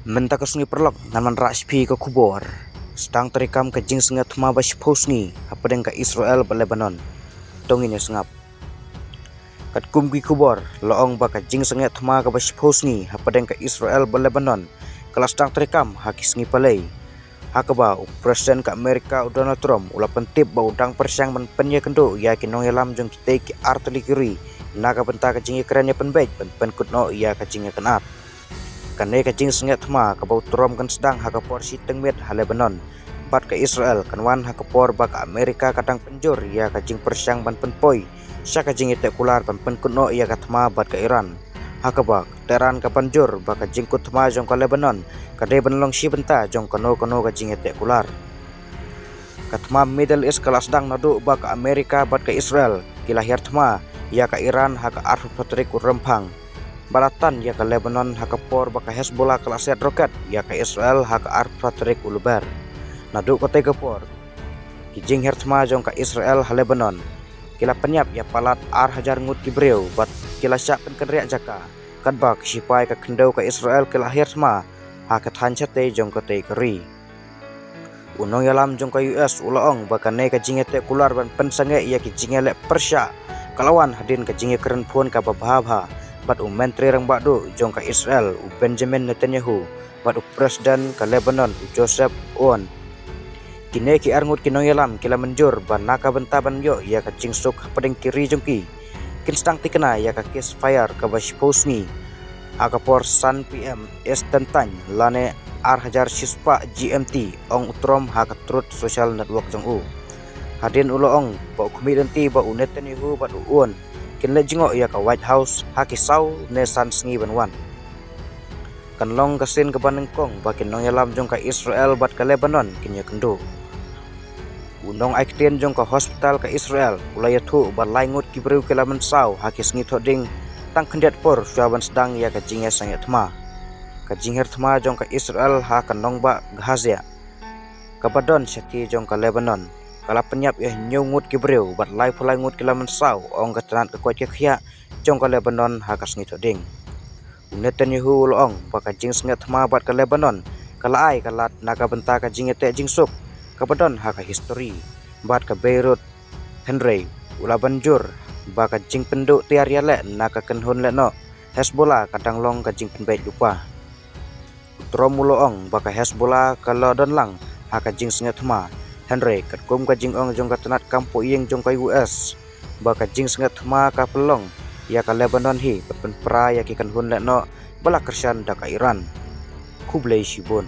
Menta ke sungai perlok nan rak spi ke kubor. Sedang terikam ke jing sengat ma ba sposngi apa deng ke Israel ba Lebanon. Tonginya sengap. Kat kumki kubor loong ba ke jing sengat ma ke ba sposngi apa deng ke Israel ba Lebanon. Kelas sedang terikam hakis ngi palai. Hakaba Presiden ke Amerika Donald Trump ula pentip ba udang persiang men penya kendo ya kinong yalam jong kita ki artili kiri. Naga benta ke jing kerennya penbaik pen kutno ya ke jing kenat. Kanai ka jing sengat ma ka bau Trump kan sedang ha ka porsi tengmet ha Lebanon bat ke Israel kan wan ha ka por ba ka Amerika kadang penjur ya ka jing persiang ban penpoi sya ka jing ite kular ban penkuno ya ka tma bat ke Iran ha ka ba teran ka penjur ba ka jing kut tma jong ka Lebanon ka de benlong si benta jong kono ka jing ite kular ka tma Middle East kala sedang nadu ba ka Amerika bat ke Israel kilahir tma ya ka Iran ha ka arfu patrik rempang Balatan ya ke Lebanon haka por baka Hezbollah ke aset roket ya ke Israel haka arfatrik ulubar. Nadu kote gepor. Kijing hertma jong ke Israel ha Lebanon. Kila penyap ya palat ar hajar ngut kibreu bat kila syak penkenriak jaka. Kadba kisipai ke kendau ke Israel kila hertma haka thancate jong kote keri. Unong yalam jong ke US ulaong baka ne ke jingete kular ban pensange ya ki jingele Persya. Kalawan hadin ke jinge keren pun ka babha bat menteri rang bakdo jong ka Israel Benjamin Netanyahu bat presiden ka Lebanon Joseph Aoun kine ki arngut kinong yalam kila menjur ban naka benta ban yo ya ka cingsuk padeng kiri jongki kin stang tikena ya ka case fire ka bash posmi aga por san PM Eastern Time lane ar hajar sispa GMT ong utrom ha ka truth social network jong hadin ulo ong ba kumidenti ba Netanyahu bat Aoun kinle jingok ya ka White House haki sau ne san sngi banwan kan long kasin ke banengkong bakin nong yalam jong ka Israel bat ka Lebanon kinya kendo unong aikten jong ka hospital ka Israel ulaya thu ba laingut kibreu ke laman sau haki sngi thoding tang kendiat por suaban sedang ya ka jinge sanget thma ka jingher thma jong ka Israel ha kan nong ba Gaza ka badon syati jong ka Lebanon kala penyap ya nyungut kibreu bat lai pulai ngut kilaman sau ong ketenat ke kuat khia jong ka Lebanon ha kas ngit ding Netanyahu loong baka jing sengat ma bat ka Lebanon kala ai kalat naga benta ka jing ete jing suk ka badon ha ka history bat ka Beirut Henry ula banjur baka jing penduk tiar ya le naka kenhun le no Hezbollah kadang long ka jing penbaik lupa Trump loong baka Hezbollah kala don lang ha ka jing sengat ma Henry kat kum ka jing ong jong ka tenat kampo iyeng jong ka US baka jing sengat ma ka pelong ya ka Lebanon hi pen pra ya ki kan hun le no bala kersan da ka Iran Kublai Shibun